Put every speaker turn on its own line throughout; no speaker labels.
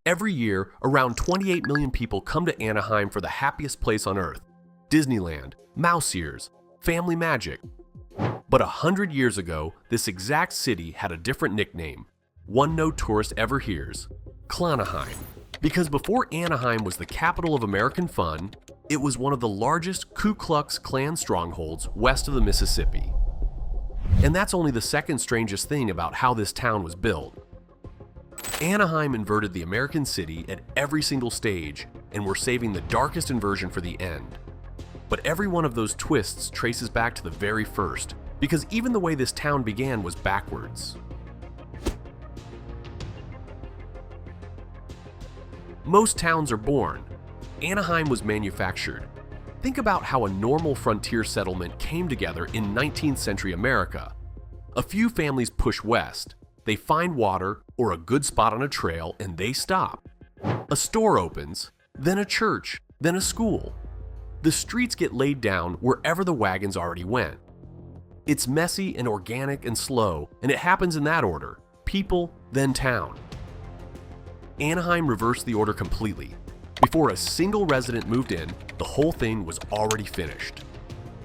Every year, around 28 million people come to Anaheim for the happiest place on earth, Disneyland, mouse ears, family magic. But 100 years ago, this exact city had a different nickname, one no tourist ever hears, Klanaheim. Because before Anaheim was the capital of American fun, it was one of the largest Ku Klux Klan strongholds west of the Mississippi. And that's only the second strangest thing about how this town was built. Anaheim inverted the American city at every single stage, and we're saving the darkest inversion for the end. But every one of those twists traces back to the very first, because even the way this town began was backwards. Most towns are born. Anaheim was manufactured. Think about how a normal frontier settlement came together in 19th century America. A few families push west. They find water or a good spot on a trail and they stop. A store opens, then a church, then a school. The streets get laid down wherever the wagons already went. It's messy and organic and slow, and it happens in that order: people, then town. Anaheim reversed the order completely. Before a single resident moved in, the whole thing was already finished.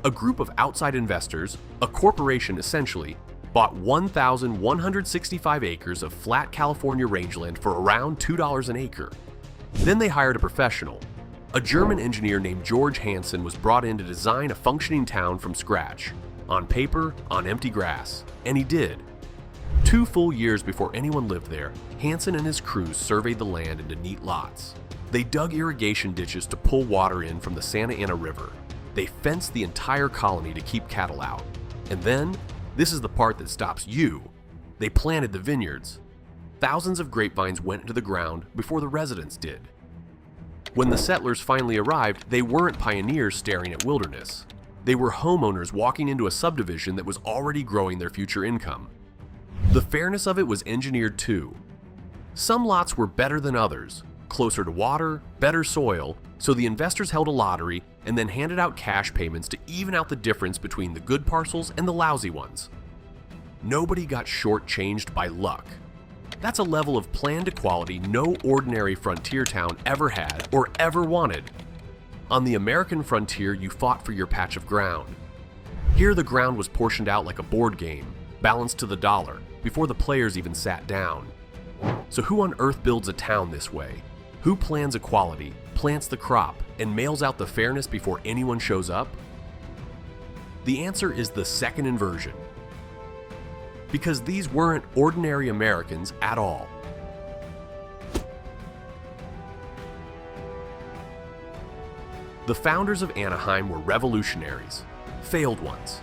A group of outside investors, a corporation essentially, bought 1,165 acres of flat California rangeland for around $2 an acre. Then they hired a professional. A German engineer named George Hansen was brought in to design a functioning town from scratch, on paper, on empty grass, and he did. 2 full years before anyone lived there, Hansen and his crews surveyed the land into neat lots. They dug irrigation ditches to pull water in from the Santa Ana River. They fenced the entire colony to keep cattle out. And then, this is the part that stops you, they planted the vineyards. Thousands of grapevines went into the ground before the residents did. When the settlers finally arrived, they weren't pioneers staring at wilderness. They were homeowners walking into a subdivision that was already growing their future income. The fairness of it was engineered too. Some lots were better than others, closer to water, better soil, so the investors held a lottery and then handed out cash payments to even out the difference between the good parcels and the lousy ones. Nobody got shortchanged by luck. That's a level of planned equality no ordinary frontier town ever had or ever wanted. On the American frontier, you fought for your patch of ground. Here the ground was portioned out like a board game, balanced to the dollar, before the players even sat down. So who on earth builds a town this way? Who plans equality, plants the crop, and mails out the fairness before anyone shows up? The answer is the second inversion. Because these weren't ordinary Americans at all. The founders of Anaheim were revolutionaries, failed ones.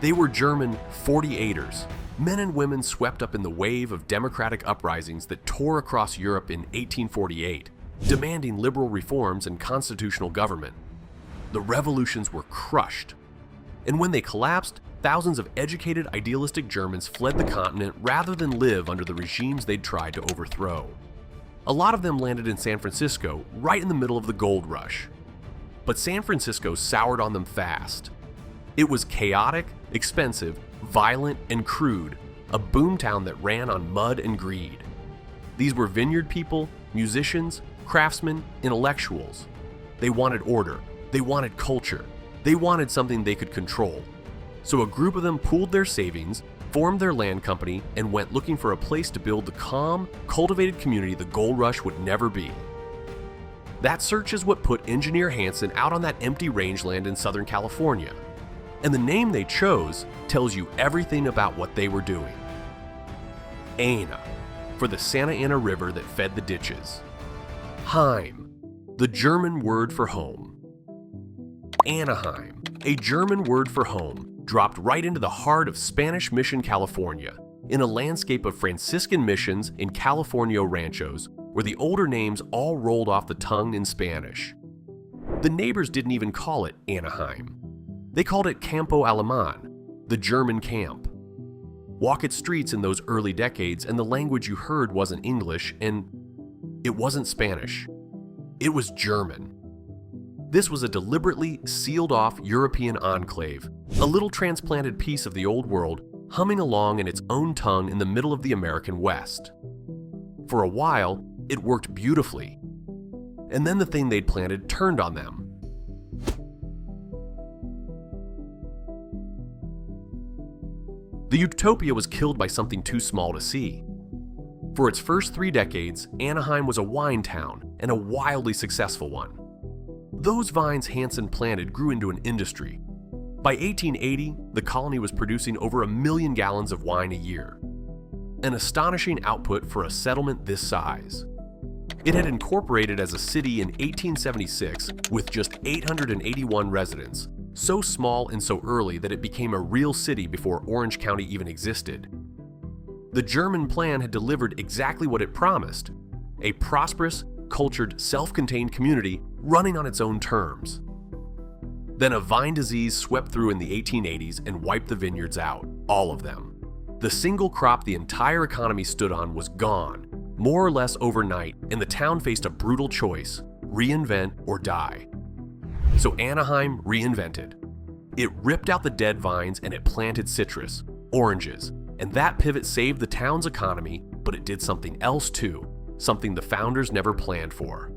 They were German 48ers, men and women swept up in the wave of democratic uprisings that tore across Europe in 1848, demanding liberal reforms and constitutional government. The revolutions were crushed. And when they collapsed, thousands of educated, idealistic Germans fled the continent rather than live under the regimes they'd tried to overthrow. A lot of them landed in San Francisco, right in the middle of the gold rush. But San Francisco soured on them fast. It was chaotic, expensive, violent, and crude, a boomtown that ran on mud and greed. These were vineyard people, musicians, craftsmen, intellectuals. They wanted order, they wanted culture, they wanted something they could control. So a group of them pooled their savings, formed their land company, and went looking for a place to build the calm, cultivated community the gold rush would never be. That search is what put engineer Hansen out on that empty rangeland in Southern California. And the name they chose tells you everything about what they were doing. Ana, for the Santa Ana River that fed the ditches. Heim, the German word for home. Anaheim, a German word for home, dropped right into the heart of Spanish Mission, California, in a landscape of Franciscan missions and California ranchos, where the older names all rolled off the tongue in Spanish. The neighbors didn't even call it Anaheim. They called it Campo Aleman, the German camp. Walk its streets in those early decades and the language you heard wasn't English and it wasn't Spanish. It was German. This was a deliberately sealed off European enclave, a little transplanted piece of the old world humming along in its own tongue in the middle of the American West. For a while, It worked beautifully. And then the thing they'd planted turned on them. The Utopia was killed by something too small to see. For its first 3 decades, Anaheim was a wine town, and a wildly successful one. Those vines Hansen planted grew into an industry. By 1880, the colony was producing over 1 million gallons of wine a year, an astonishing output for a settlement this size. It had incorporated as a city in 1876 with just 881 residents, so small and so early that it became a real city before Orange County even existed. The German plan had delivered exactly what it promised: a prosperous, cultured, self-contained community running on its own terms. Then a vine disease swept through in the 1880s and wiped the vineyards out, all of them. The single crop the entire economy stood on was gone, more or less overnight, and the town faced a brutal choice: reinvent or die. So Anaheim reinvented. It ripped out the dead vines and it planted citrus, oranges, and that pivot saved the town's economy, but it did something else too, something the founders never planned for.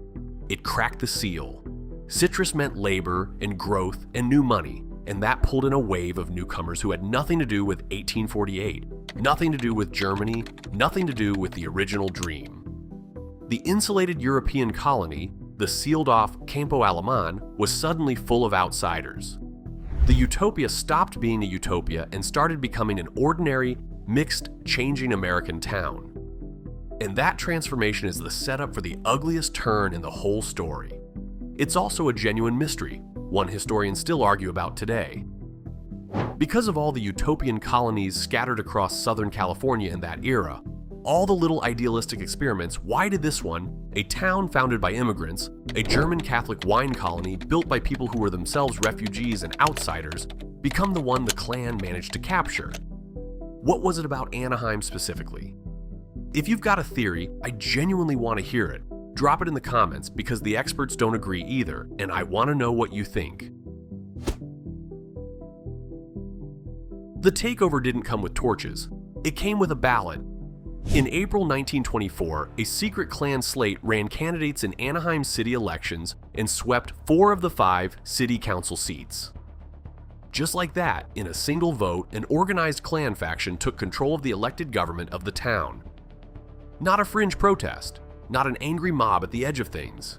It cracked the seal. Citrus meant labor and growth and new money, and that pulled in a wave of newcomers who had nothing to do with 1848, nothing to do with Germany, nothing to do with the original dream. The insulated European colony, the sealed-off Campo Alemán, was suddenly full of outsiders. The Utopia stopped being a utopia and started becoming an ordinary, mixed, changing American town. And that transformation is the setup for the ugliest turn in the whole story. It's also a genuine mystery, one historians still argue about today. Because of all the utopian colonies scattered across Southern California in that era, all the little idealistic experiments, why did this one, a town founded by immigrants, a German Catholic wine colony built by people who were themselves refugees and outsiders, become the one the Klan managed to capture? What was it about Anaheim specifically? If you've got a theory, I genuinely want to hear it. Drop it in the comments because the experts don't agree either, and I want to know what you think. The takeover didn't come with torches. It came with a ballot. In April 1924, a secret Klan slate ran candidates in Anaheim city elections and swept 4 of the 5 city council seats. Just like that, in a single vote, an organized Klan faction took control of the elected government of the town. Not a fringe protest, not an angry mob at the edge of things.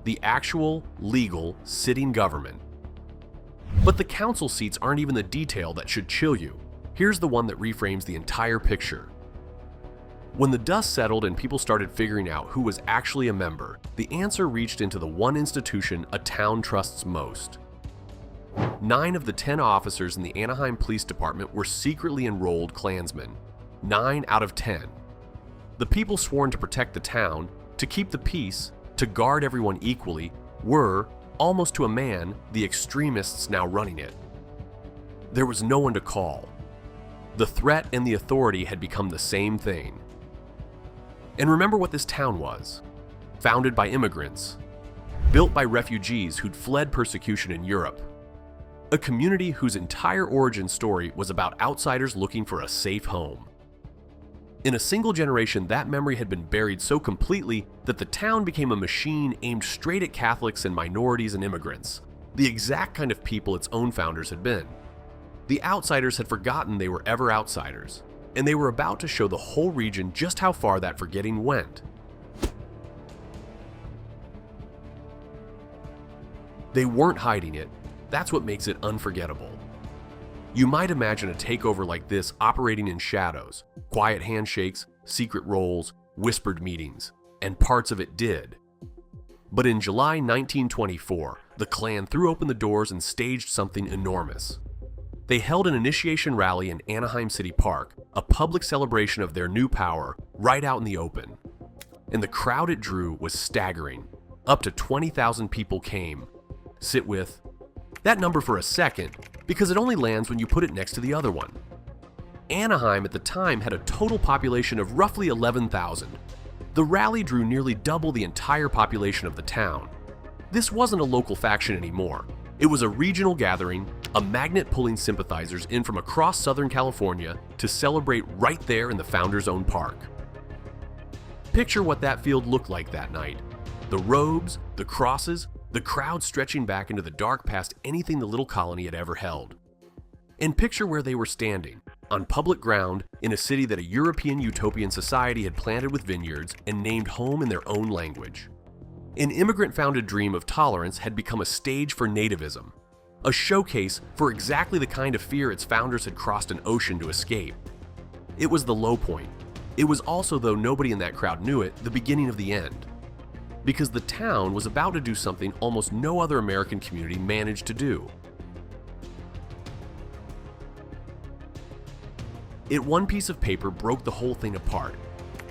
The actual, legal, sitting government. But the council seats aren't even the detail that should chill you. Here's the one that reframes the entire picture. When the dust settled and people started figuring out who was actually a member, the answer reached into the one institution a town trusts most. 9 of the 10 officers in the Anaheim Police Department were secretly enrolled Klansmen. 9 out of 10. The people sworn to protect the town, to keep the peace, to guard everyone equally, were, almost to a man, the extremists now running it. There was no one to call. The threat and the authority had become the same thing. And remember what this town was. Founded by immigrants. Built by refugees who'd fled persecution in Europe. A community whose entire origin story was about outsiders looking for a safe home. In a single generation, that memory had been buried so completely that the town became a machine aimed straight at Catholics and minorities and immigrants, the exact kind of people its own founders had been. The outsiders had forgotten they were ever outsiders, and they were about to show the whole region just how far that forgetting went. They weren't hiding it. That's what makes it unforgettable. You might imagine a takeover like this operating in shadows, quiet handshakes, secret roles, whispered meetings, and parts of it did. But in July 1924, the Klan threw open the doors and staged something enormous. They held an initiation rally in Anaheim City Park, a public celebration of their new power, right out in the open. And the crowd it drew was staggering. Up to 20,000 people came. Sit with that number for a second, because it only lands when you put it next to the other one. Anaheim at the time had a total population of roughly 11,000. The rally drew nearly double the entire population of the town. This wasn't a local faction anymore. It was a regional gathering, a magnet pulling sympathizers in from across Southern California to celebrate right there in the founders' own park. Picture what that field looked like that night. The robes, the crosses, the crowd stretching back into the dark past anything the little colony had ever held. And picture where they were standing, on public ground in a city that a European utopian society had planted with vineyards and named home in their own language. An immigrant-founded dream of tolerance had become a stage for nativism, a showcase for exactly the kind of fear its founders had crossed an ocean to escape. It was the low point. It was also, though nobody in that crowd knew it, the beginning of the end. Because the town was about to do something almost no other American community managed to do. One piece of paper broke the whole thing apart.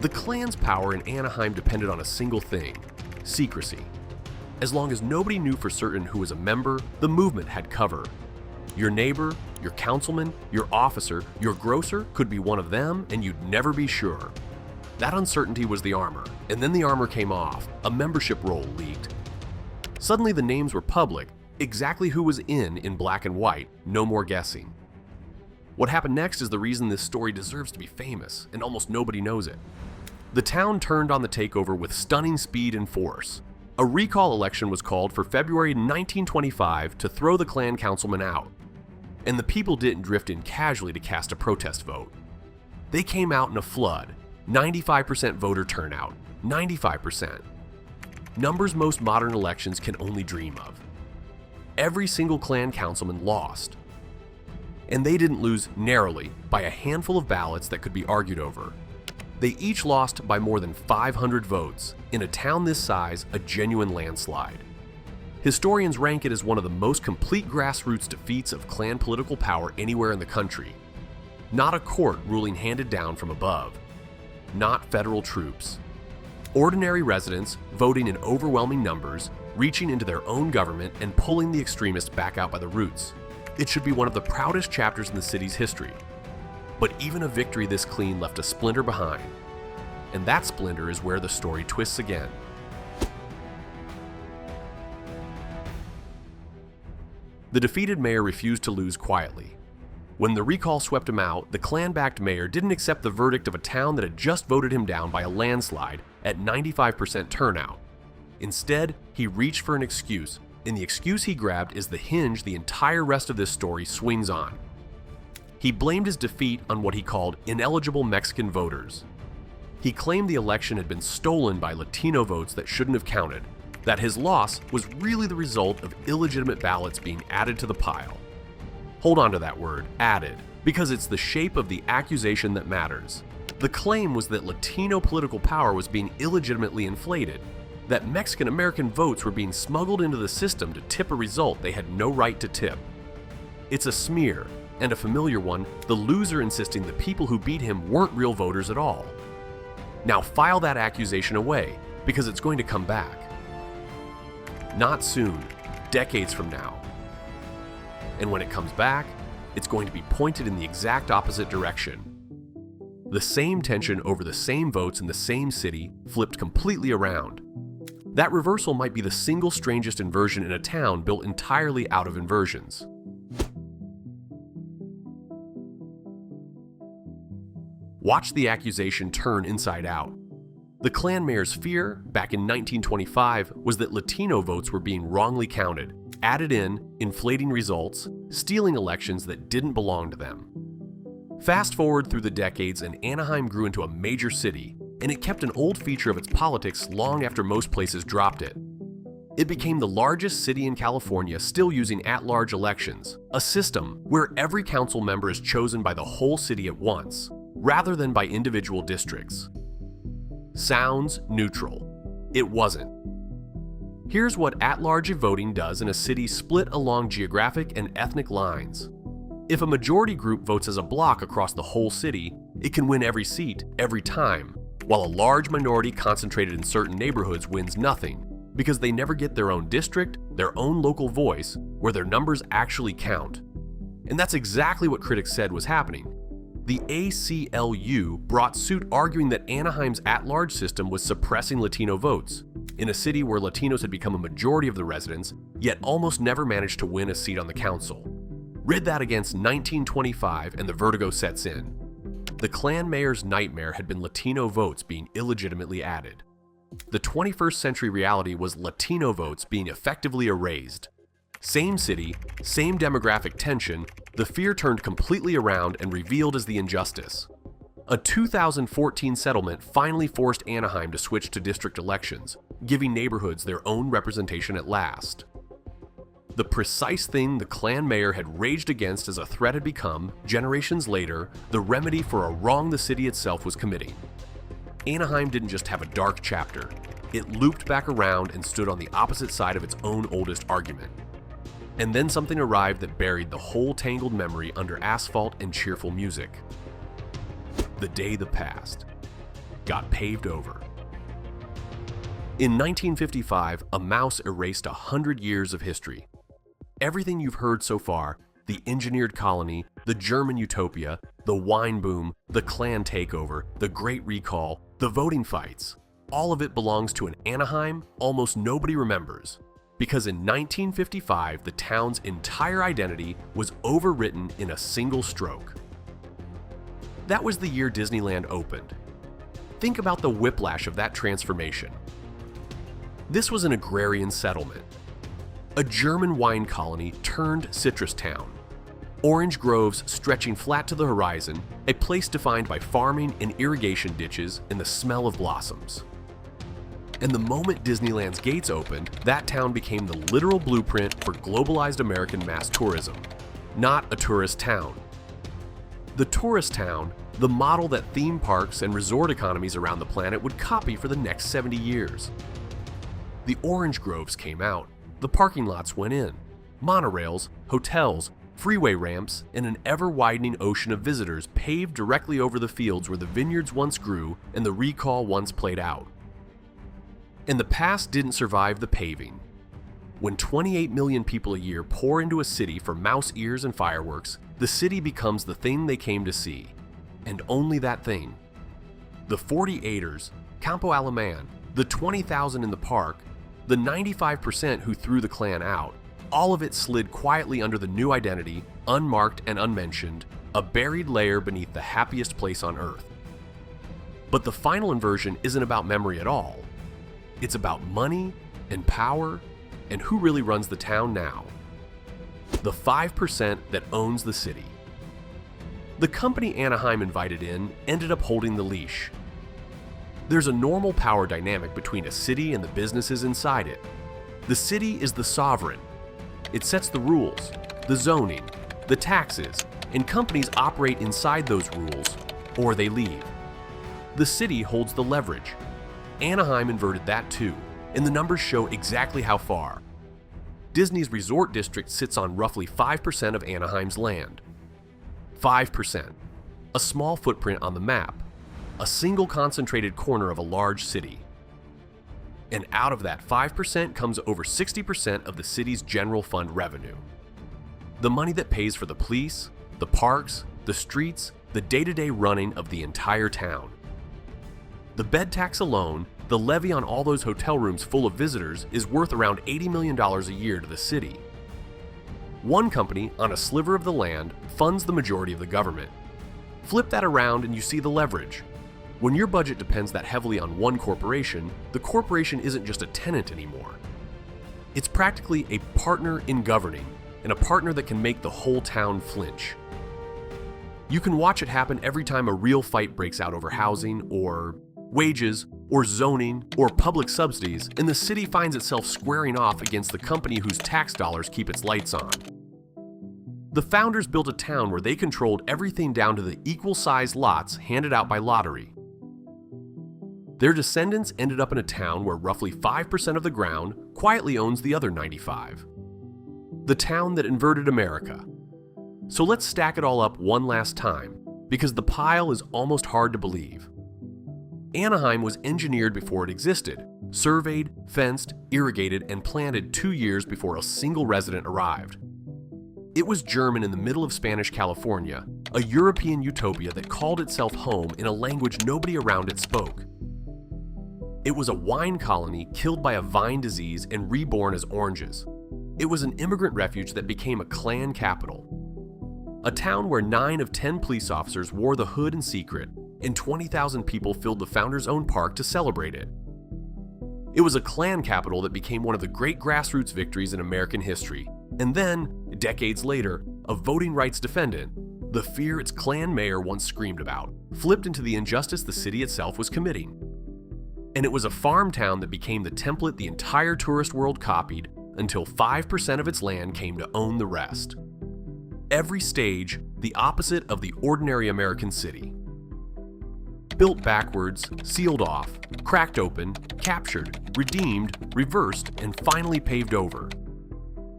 The Klan's power in Anaheim depended on a single thing: secrecy. As long as nobody knew for certain who was a member, the movement had cover. Your neighbor, your councilman, your officer, your grocer could be one of them, and you'd never be sure. That uncertainty was the armor, and then the armor came off. A membership roll leaked. Suddenly the names were public, exactly who was in black and white, no more guessing. What happened next is the reason this story deserves to be famous, and almost nobody knows it. The town turned on the takeover with stunning speed and force. A recall election was called for February 1925 to throw the Klan councilman out. And the people didn't drift in casually to cast a protest vote. They came out in a flood, 95% voter turnout, 95%. Numbers most modern elections can only dream of. Every single Klan councilman lost. And they didn't lose narrowly by a handful of ballots that could be argued over. They each lost by more than 500 votes. In a town this size, a genuine landslide. Historians rank it as one of the most complete grassroots defeats of Klan political power anywhere in the country. Not a court ruling handed down from above. Not federal troops. Ordinary residents voting in overwhelming numbers, reaching into their own government and pulling the extremists back out by the roots. It should be one of the proudest chapters in the city's history. But even a victory this clean left a splinter behind. And that splinter is where the story twists again. The defeated mayor refused to lose quietly. When the recall swept him out, the Klan-backed mayor didn't accept the verdict of a town that had just voted him down by a landslide at 95% turnout. Instead, he reached for an excuse, and the excuse he grabbed is the hinge the entire rest of this story swings on. He blamed his defeat on what he called ineligible Mexican voters. He claimed the election had been stolen by Latino votes that shouldn't have counted, that his loss was really the result of illegitimate ballots being added to the pile. Hold on to that word, added, because it's the shape of the accusation that matters. The claim was that Latino political power was being illegitimately inflated, that Mexican American votes were being smuggled into the system to tip a result they had no right to tip. It's a smear, and a familiar one, the loser insisting the people who beat him weren't real voters at all. Now file that accusation away, because it's going to come back. Not soon, decades from now. And when it comes back, it's going to be pointed in the exact opposite direction. The same tension over the same votes in the same city flipped completely around. That reversal might be the single strangest inversion in a town built entirely out of inversions. Watch the accusation turn inside out. The Klan mayor's fear, back in 1925, was that Latino votes were being wrongly counted, added in, inflating results, stealing elections that didn't belong to them. Fast forward through the decades and Anaheim grew into a major city, and it kept an old feature of its politics long after most places dropped it. It became the largest city in California still using at-large elections, a system where every council member is chosen by the whole city at once, rather than by individual districts. Sounds neutral. It wasn't. Here's what at-large voting does in a city split along geographic and ethnic lines. If a majority group votes as a block across the whole city, it can win every seat, every time, while a large minority concentrated in certain neighborhoods wins nothing, because they never get their own district, their own local voice, where their numbers actually count. And that's exactly what critics said was happening. The ACLU brought suit arguing that Anaheim's at-large system was suppressing Latino votes, in a city where Latinos had become a majority of the residents, yet almost never managed to win a seat on the council. Rid that against 1925 and the vertigo sets in. the Klan mayor's nightmare had been Latino votes being illegitimately added. The 21st century reality was Latino votes being effectively erased. Same city, same demographic tension, the fear turned completely around and revealed as the injustice. A 2014 settlement finally forced Anaheim to switch to district elections, giving neighborhoods their own representation at last. The precise thing the Klan mayor had raged against as a threat had become, generations later, the remedy for a wrong the city itself was committing. Anaheim didn't just have a dark chapter, it looped back around and stood on the opposite side of its own oldest argument. And then something arrived that buried the whole tangled memory under asphalt and cheerful music. The day the past got paved over. In 1955, a mouse erased 100 years of history. Everything you've heard so far, the engineered colony, the German utopia, the wine boom, the Klan takeover, the Great Recall, the voting fights, all of it belongs to an Anaheim almost nobody remembers. Because in 1955, the town's entire identity was overwritten in a single stroke. That was the year Disneyland opened. Think about the whiplash of that transformation. This was an agrarian settlement. A German wine colony turned citrus town. Orange groves stretching flat to the horizon, a place defined by farming and irrigation ditches and the smell of blossoms. And the moment Disneyland's gates opened, that town became the literal blueprint for globalized American mass tourism, not a tourist town. The tourist town, the model that theme parks and resort economies around the planet would copy for the next 70 years. The orange groves came out, the parking lots went in, monorails, hotels, freeway ramps, and an ever-widening ocean of visitors paved directly over the fields where the vineyards once grew and the recall once played out. And the past didn't survive the paving. When 28 million people a year pour into a city for mouse ears and fireworks, the city becomes the thing they came to see. And only that thing. The 48ers, Campo Aleman, the 20,000 in the park, the 95% who threw the Klan out, all of it slid quietly under the new identity, unmarked and unmentioned, a buried layer beneath the happiest place on earth. But the final inversion isn't about memory at all. It's about money and power and who really runs the town now. The 5% that owns the city. The company Anaheim invited in ended up holding the leash. There's a normal power dynamic between a city and the businesses inside it. The city is the sovereign. It sets the rules, the zoning, the taxes, and companies operate inside those rules, or they leave. The city holds the leverage. Anaheim inverted that too, and the numbers show exactly how far. Disney's resort district sits on roughly 5% of Anaheim's land. 5%. A small footprint on the map. A single concentrated corner of a large city. And out of that 5% comes over 60% of the city's general fund revenue. The money that pays for the police, the parks, the streets, the day-to-day running of the entire town. The bed tax alone, the levy on all those hotel rooms full of visitors, is worth around $80 million a year to the city. One company, on a sliver of the land, funds the majority of the government. Flip that around and you see the leverage. When your budget depends that heavily on one corporation, the corporation isn't just a tenant anymore. It's practically a partner in governing, and a partner that can make the whole town flinch. You can watch it happen every time a real fight breaks out over housing, or wages, or zoning, or public subsidies, and the city finds itself squaring off against the company whose tax dollars keep its lights on. The founders built a town where they controlled everything down to the equal-sized lots handed out by lottery. Their descendants ended up in a town where roughly 5% of the ground quietly owns the other 95%. The town that inverted America. So let's stack it all up one last time, because the pile is almost hard to believe. Anaheim was engineered before it existed, surveyed, fenced, irrigated, and planted 2 years before a single resident arrived. It was German in the middle of Spanish California, a European utopia that called itself home in a language nobody around it spoke. It was a wine colony killed by a vine disease and reborn as oranges. It was an immigrant refuge that became a Klan capital. a town where 9 of 10 police officers wore the hood in secret, and 20,000 people filled the founders' own park to celebrate it. It was a Klan capital that became one of the great grassroots victories in American history, and then, decades later, a voting rights defendant, the fear its Klan mayor once screamed about, flipped into the injustice the city itself was committing. And it was a farm town that became the template the entire tourist world copied until 5% of its land came to own the rest. Every stage, the opposite of the ordinary American city. Built backwards, sealed off, cracked open, captured, redeemed, reversed, and finally paved over.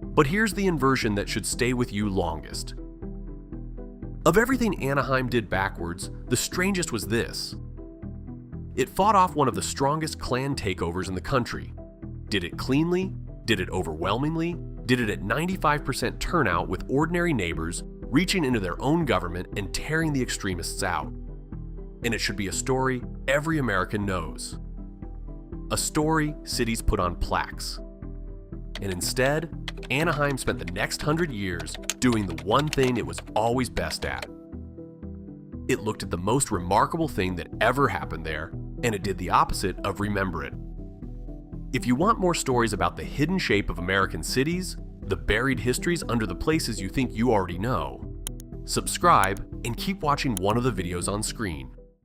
But here's the inversion that should stay with you longest. Of everything Anaheim did backwards, the strangest was this. It fought off one of the strongest Klan takeovers in the country. Did it cleanly? Did it overwhelmingly? Did it at 95% turnout with ordinary neighbors reaching into their own government and tearing the extremists out? And it should be a story every American knows. A story cities put on plaques. And instead, Anaheim spent the next 100 years doing the one thing it was always best at. It looked at the most remarkable thing that ever happened there, and it did the opposite of remember it. If you want more stories about the hidden shape of American cities, the buried histories under the places you think you already know, subscribe and keep watching one of the videos on screen.